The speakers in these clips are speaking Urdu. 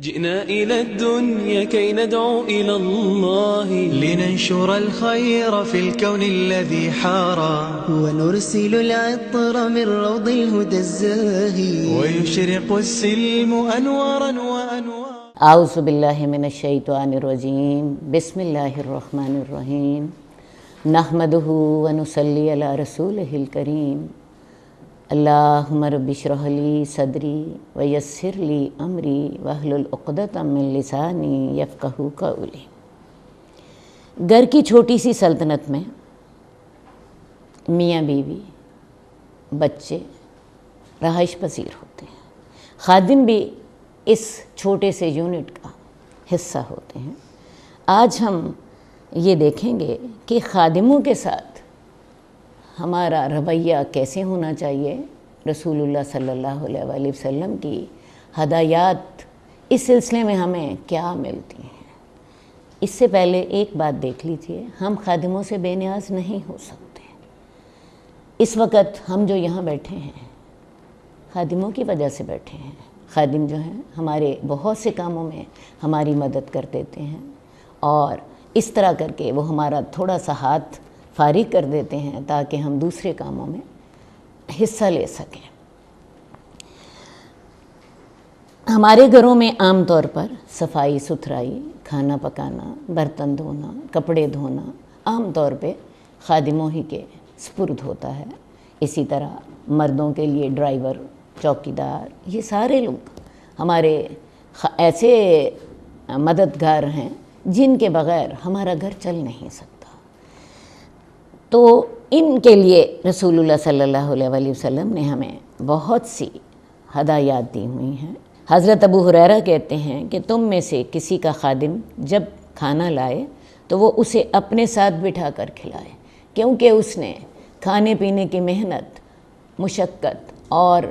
جئنا إلى الدنيا كي ندعو إلى الله لننشر الخير في الكون الذي حارى ونرسل العطر من روض الهدى الزاهي ويشرق السلم أنوارا وأنوارا. اعوذ باللہ من الشیطان الرجیم بسم اللہ الرحمن الرحیم نحمدہ ونصلی علی رسولہ الکریم اللہم رب اشرح لی صدری ویسر لی امری واحلل عقدۃ من لسانی یفقہوا قولی. گھر کی چھوٹی سی سلطنت میں میاں بیوی بچے رہائش پذیر ہوتے ہیں. خادم بھی اس چھوٹے سے یونٹ کا حصہ ہوتے ہیں. آج ہم یہ دیکھیں گے کہ خادموں کے ساتھ ہمارا رویہ کیسے ہونا چاہیے. رسول اللہ صلی اللہ علیہ وآلہ وسلم کی ہدایات اس سلسلے میں ہمیں کیا ملتی ہیں. اس سے پہلے ایک بات دیکھ لیجیے، ہم خادموں سے بے نیاز نہیں ہو سکتے. اس وقت ہم جو یہاں بیٹھے ہیں خادموں کی وجہ سے بیٹھے ہیں. خادم جو ہیں ہمارے بہت سے کاموں میں ہماری مدد کر دیتے ہیں اور اس طرح کر کے وہ ہمارا تھوڑا سا ہاتھ فارغ کر دیتے ہیں تاکہ ہم دوسرے کاموں میں حصہ لے سکیں. ہمارے گھروں میں عام طور پر صفائی ستھرائی، کھانا پکانا، برتن دھونا، کپڑے دھونا عام طور پہ خادموں ہی کے سپرد ہوتا ہے. اسی طرح مردوں کے لیے ڈرائیور، چوکیدار، یہ سارے لوگ ہمارے ایسے مددگار ہیں جن کے بغیر ہمارا گھر چل نہیں سکتا. تو ان کے لیے رسول اللہ صلی اللہ علیہ وآلہ وسلم نے ہمیں بہت سی ہدایات دی ہوئی ہیں. حضرت ابو ہریرہ کہتے ہیں کہ تم میں سے کسی کا خادم جب کھانا لائے تو وہ اسے اپنے ساتھ بٹھا کر کھلائے، کیونکہ اس نے کھانے پینے کی محنت، مشقت اور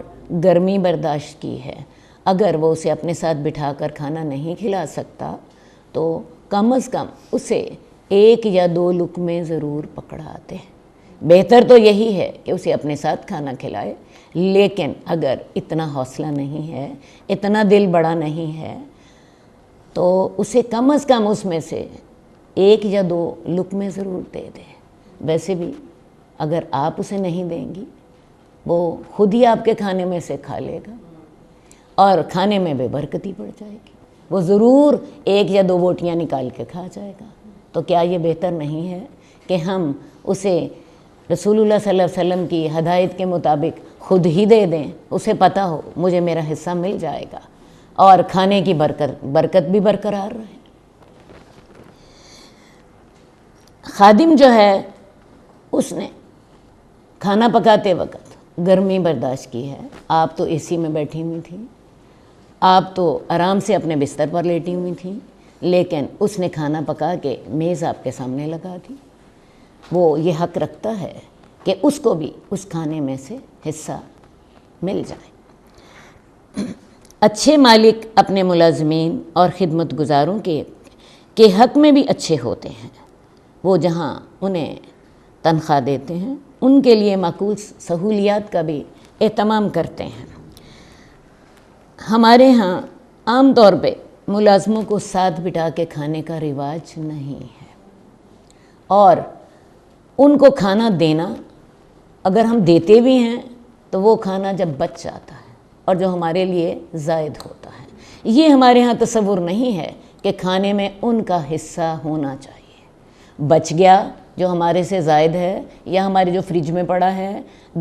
گرمی برداشت کی ہے. اگر وہ اسے اپنے ساتھ بٹھا کر کھانا نہیں کھلا سکتا تو کم از کم اسے 1 یا 2 لقمے ضرور پکڑاتے. بہتر تو یہی ہے کہ اسے اپنے ساتھ کھانا کھلائے، لیکن اگر اتنا حوصلہ نہیں ہے، اتنا دل بڑا نہیں ہے تو اسے کم از کم اس میں سے 1 یا 2 لقمے ضرور دے دے. ویسے بھی اگر آپ اسے نہیں دیں گی وہ خود ہی آپ کے کھانے میں سے کھا لے گا اور کھانے میں بے برکتی پڑ جائے گی. وہ ضرور 1 یا 2 بوٹیاں نکال کے کھا جائے گا. تو کیا یہ بہتر نہیں ہے کہ ہم اسے رسول اللہ صلی اللہ علیہ وسلم کی ہدایت کے مطابق خود ہی دے دیں؟ اسے پتہ ہو مجھے میرا حصہ مل جائے گا اور کھانے کی برکت بھی برقرار رہے. خادم جو ہے اس نے کھانا پکاتے وقت گرمی برداشت کی ہے. آپ تو اے سی میں بیٹھی ہوئی تھیں، آپ تو آرام سے اپنے بستر پر لیٹی ہوئی تھیں، لیکن اس نے کھانا پکا کے میز آپ کے سامنے لگا دی. وہ یہ حق رکھتا ہے کہ اس کو بھی اس کھانے میں سے حصہ مل جائے. اچھے مالک اپنے ملازمین اور خدمت گزاروں کے حق میں بھی اچھے ہوتے ہیں. وہ جہاں انہیں تنخواہ دیتے ہیں ان کے لیے معقول سہولیات کا بھی اہتمام کرتے ہیں. ہمارے ہاں عام طور پہ ملازموں کو ساتھ بٹھا کے کھانے کا رواج نہیں ہے، اور ان کو کھانا دینا اگر ہم دیتے بھی ہیں تو وہ کھانا جب بچ جاتا ہے اور جو ہمارے لیے زائد ہوتا ہے. یہ ہمارے ہاں تصور نہیں ہے کہ کھانے میں ان کا حصہ ہونا چاہیے. بچ گیا جو ہمارے سے زائد ہے یا ہمارے جو فریج میں پڑا ہے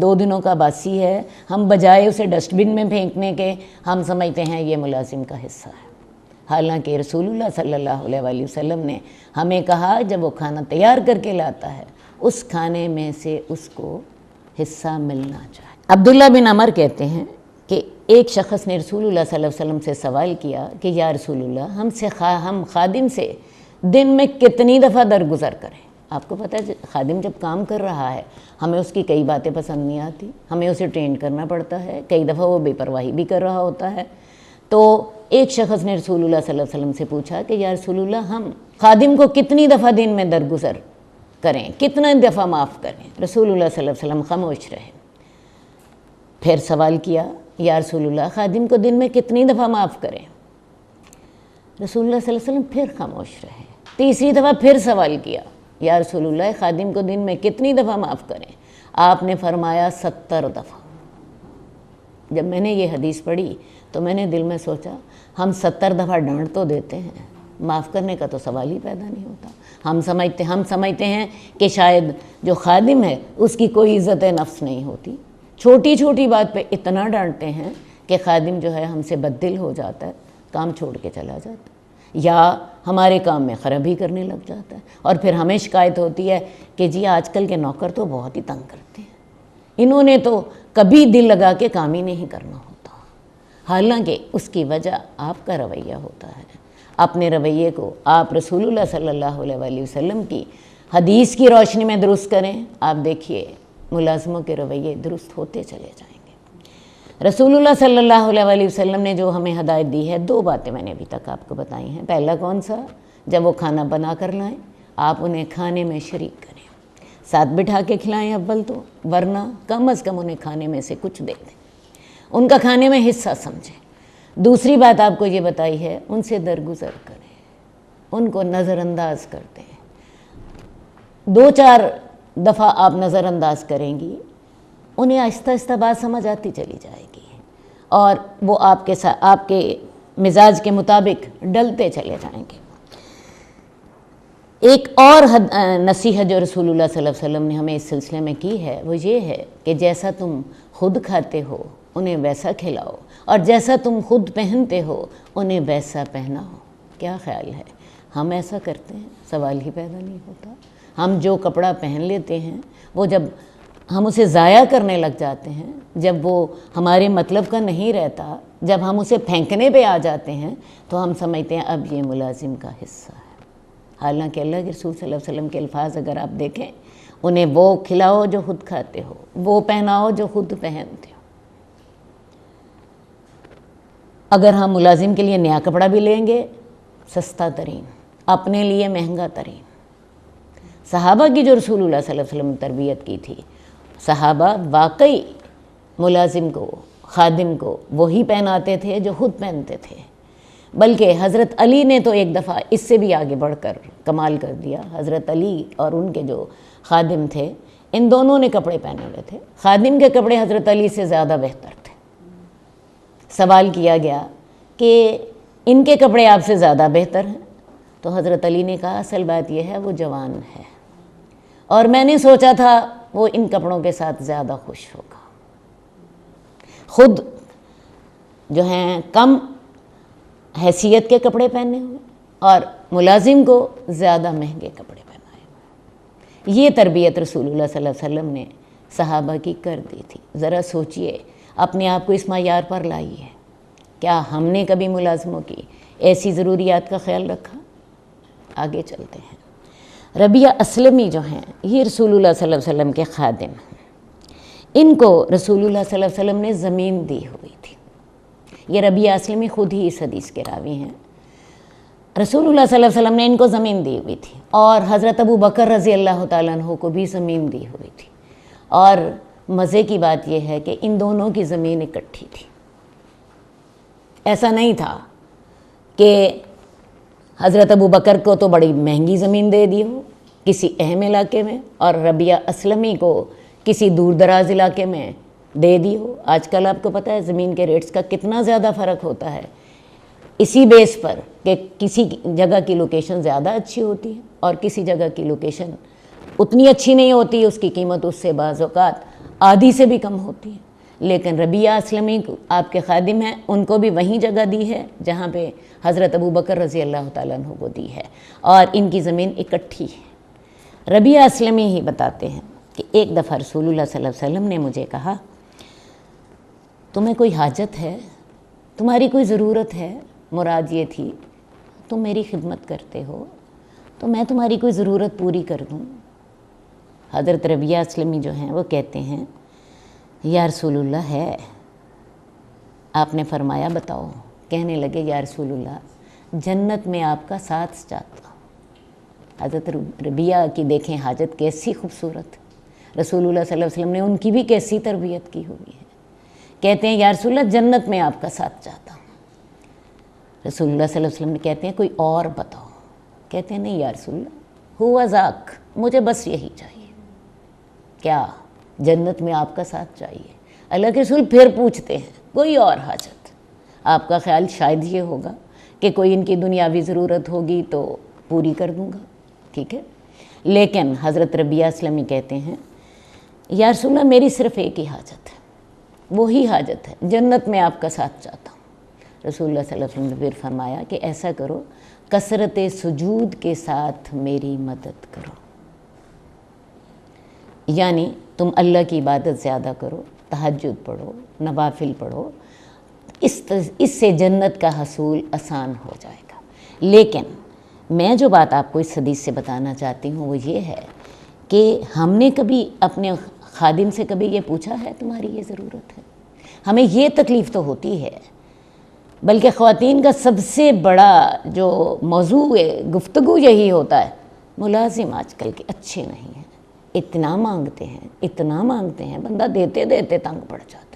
2 دنوں کا باسی ہے، ہم بجائے اسے ڈسٹ بن میں پھینکنے کے ہم سمجھتے ہیں یہ ملازم کا حصہ ہے. حالانکہ رسول اللہ صلی اللہ علیہ وآلہ وسلم نے ہمیں کہا جب وہ کھانا تیار کر کے لاتا ہے اس کھانے میں سے اس کو حصہ ملنا چاہیے. عبداللہ بن عمر کہتے ہیں کہ ایک شخص نے رسول اللہ صلی اللہ علیہ وسلم سے سوال کیا کہ یا رسول اللہ ہم خادم سے دن میں کتنی دفعہ درگزر کریں؟ آپ کو پتہ ہے خادم جب کام کر رہا ہے ہمیں اس کی کئی باتیں پسند نہیں آتی، ہمیں اسے ٹرین کرنا پڑتا ہے، کئی دفعہ وہ بے پرواہی بھی کر رہا ہوتا ہے. تو ایک شخص نے رسول اللہ صلی اللہ علیہ وسلم سے پوچھا کہ یا رسول اللہ ہم خادم کو کتنی دفعہ دن میں درگزر کریں، کتنا دفعہ معاف کریں؟ رسول اللہ صلی اللہ علیہ وسلم خاموش رہے. پھر سوال کیا یا رسول اللہ خادم کو دن میں کتنی دفعہ معاف کریں؟ رسول اللہ صلی اللہ علیہ وسلم پھر خاموش رہے. تیسری دفعہ پھر سوال کیا, یا رسول اللہ خادم کو دن میں کتنی دفعہ معاف کریں؟ آپ نے فرمایا 70 دفعہ. جب میں نے یہ حدیث پڑھی تو میں نے دل میں سوچا ہم 70 دفعہ ڈانٹ تو دیتے ہیں, معاف کرنے کا تو سوال ہی پیدا نہیں ہوتا. ہم سمجھتے ہیں کہ شاید جو خادم ہے اس کی کوئی عزت نفس نہیں ہوتی. چھوٹی چھوٹی بات پہ اتنا ڈانٹتے ہیں کہ خادم جو ہے ہم سے بددل ہو جاتا ہے, کام چھوڑ کے چلا جاتا ہے, یا ہمارے کام میں خرابی کرنے لگ جاتا ہے. اور پھر ہمیں شکایت ہوتی ہے کہ جی آج کل کے نوکر تو بہت ہی تنگ کرتے ہیں, انہوں نے تو کبھی دل لگا کے کام ہی نہیں کرنا ہوتا. حالانکہ اس کی وجہ آپ کا رویہ ہوتا ہے. اپنے رویے کو آپ رسول اللہ صلی اللہ علیہ وآلہ وسلم کی حدیث کی روشنی میں درست کریں. آپ دیکھیے ملازموں کے رویے درست ہوتے چلے جائیں گے. رسول اللہ صلی اللہ علیہ وآلہ وسلم نے جو ہمیں ہدایت دی ہے, 2 باتیں میں نے ابھی تک آپ کو بتائی ہیں. پہلا کون سا؟ جب وہ کھانا بنا کر لائیں آپ انہیں کھانے میں شریک کریں, ساتھ بٹھا کے کھلائیں اول تو, ورنہ کم از کم انہیں کھانے میں سے کچھ دے دیں, ان کا کھانے میں حصہ سمجھیں. دوسری بات آپ کو یہ بتائی ہے ان سے درگزر کریں, ان کو نظر انداز کر دیں. 2-4 دفعہ آپ نظر انداز کریں گی, انہیں آہستہ آہستہ بات سمجھ آتی چلی جائے گی اور وہ آپ کے ساتھ آپ کے مزاج کے مطابق ڈلتے چلے جائیں گے. ایک اور نصیحت جو رسول اللہ صلی اللہ علیہ وسلم نے ہمیں اس سلسلے میں کی ہے وہ یہ ہے کہ جیسا تم خود کھاتے ہو انہیں ویسا کھلاؤ, اور جیسا تم خود پہنتے ہو انہیں ویسا پہناؤ. کیا خیال ہے ہم ایسا کرتے ہیں؟ سوال ہی پیدا نہیں ہوتا. ہم جو کپڑا پہن لیتے ہیں وہ جب ہم اسے ضائع کرنے لگ جاتے ہیں, جب وہ ہمارے مطلب کا نہیں رہتا, جب ہم اسے پھینکنے پہ آ جاتے ہیں تو ہم سمجھتے ہیں اب یہ ملازم کا حصہ ہے. حالانکہ اللہ کے رسول صلی اللہ علیہ وسلم کے الفاظ اگر آپ دیکھیں, انہیں وہ کھلاؤ جو خود کھاتے ہو, وہ پہناؤ جو خود پہنتے ہو. اگر ہم ملازم کے لیے نیا کپڑا بھی لیں گے سستا ترین, اپنے لیے مہنگا ترین. صحابہ کی جو رسول اللہ صلی اللہ علیہ وسلم نے تربیت کی تھی, صحابہ واقعی ملازم کو, خادم کو وہی پہناتے تھے جو خود پہنتے تھے. بلکہ حضرت علی نے تو ایک دفعہ اس سے بھی آگے بڑھ کر کمال کر دیا. حضرت علی اور ان کے جو خادم تھے, ان دونوں نے کپڑے پہنے ہوئے تھے. خادم کے کپڑے حضرت علی سے زیادہ بہتر تھے. سوال کیا گیا کہ ان کے کپڑے آپ سے زیادہ بہتر ہیں, تو حضرت علی نے کہا اصل بات یہ ہے وہ جوان ہے, اور میں نے سوچا تھا وہ ان کپڑوں کے ساتھ زیادہ خوش ہوگا. خود جو ہیں کم حیثیت کے کپڑے پہنے ہوئے اور ملازم کو زیادہ مہنگے کپڑے پہنائے ہوئے. یہ تربیت رسول اللہ صلی اللہ علیہ وسلم نے صحابہ کی کر دی تھی. ذرا سوچئے, اپنے آپ کو اس معیار پر لائیے. کیا ہم نے کبھی ملازموں کی ایسی ضروریات کا خیال رکھا؟ آگے چلتے ہیں. ربیہ اسلمی جو ہیں یہ رسول اللہ صلی اللہ علیہ وسلم کے خادم ہیں. ان کو رسول اللہ صلی اللہ علیہ وسلم نے زمین دی ہوئی تھی. یہ ربیہ اسلمی خود ہی اس حدیث کے راوی ہیں. رسول اللہ صلی اللہ علیہ وسلم نے ان کو زمین دی ہوئی تھی, اور حضرت ابو بکر رضی اللہ تعالیٰ عنہ کو بھی زمین دی ہوئی تھی. اور مزے کی بات یہ ہے کہ ان دونوں کی زمین اکٹھی تھی. ایسا نہیں تھا کہ حضرت ابو بکر کو تو بڑی مہنگی زمین دے دی ہو کسی اہم علاقے میں, اور ربیہ اسلمی کو کسی دور دراز علاقے میں دے دی ہو. آج کل آپ کو پتہ ہے زمین کے ریٹس کا کتنا زیادہ فرق ہوتا ہے, اسی بیس پر کہ کسی جگہ کی لوکیشن زیادہ اچھی ہوتی ہے اور کسی جگہ کی لوکیشن اتنی اچھی نہیں ہوتی, اس کی قیمت اس سے بعض اوقات آدھی سے بھی کم ہوتی ہے. لیکن ربیہ اسلمی آپ کے خادم ہیں, ان کو بھی وہیں جگہ دی ہے جہاں پہ حضرت ابو بکر رضی اللہ تعالیٰ عنہ کو دی ہے, اور ان کی زمین اکٹھی ہے. ربیہ اسلمی ہی بتاتے ہیں کہ ایک دفعہ رسول اللہ صلی اللہ علیہ وسلم نے مجھے کہا تمہیں کوئی حاجت ہے, تمہاری کوئی ضرورت ہے؟ مراد یہ تھی تم میری خدمت کرتے ہو تو میں تمہاری کوئی ضرورت پوری کر دوں. حضرت ربیہ اسلمی جو ہیں وہ کہتے ہیں یا رسول اللہ ہے. آپ نے فرمایا بتاؤ. کہنے لگے یا رسول اللہ جنت میں آپ کا ساتھ چاہتا ہوں. حضرت ربیہ کی دیکھیں حاجت کیسی خوبصورت. رسول اللہ صلی اللہ علیہ وسلم نے ان کی بھی کیسی تربیت کی ہوئی ہے. کہتے ہیں یا رسول اللہ جنت میں آپ کا ساتھ چاہتا ہوں. رسول اللہ صلی اللہ علیہ وسلم نے کہتے ہیں کوئی اور بتاؤ، کہتے ہیں نہیں یا رسول اللہ ہوا ذاک، مجھے بس یہی چاہیے۔ کیا؟ جنت میں آپ کا ساتھ چاہیے۔ اللہ کے رسول پھر پوچھتے ہیں کوئی اور حاجت؟ آپ کا خیال شاید یہ ہوگا کہ کوئی ان کی دنیاوی ضرورت ہوگی تو پوری کر دوں گا، ٹھیک ہے، لیکن حضرت ربیہ اسلمی کہتے ہیں یا رسول اللہ میری صرف ایک ہی حاجت ہے، وہی حاجت ہے، جنت میں آپ کا ساتھ چاہتا ہوں۔ رسول اللہ صلی اللہ علیہ وسلم نے پھر فرمایا کہ ایسا کرو کثرت سجود کے ساتھ میری مدد کرو، یعنی تم اللہ کی عبادت زیادہ کرو، تہجد پڑھو، نوافل پڑھو، اس سے جنت کا حصول آسان ہو جائے گا۔ لیکن میں جو بات آپ کو اس حدیث سے بتانا چاہتی ہوں وہ یہ ہے کہ ہم نے کبھی اپنے خادم سے کبھی یہ پوچھا ہے تمہاری یہ ضرورت ہے؟ ہمیں یہ تکلیف تو ہوتی ہے، بلکہ خواتین کا سب سے بڑا جو موضوع گفتگو یہی ہوتا ہے ملازم آج کل کے اچھے نہیں ہیں، اتنا مانگتے ہیں بندہ دیتے دیتے تنگ پڑ جاتا ہے۔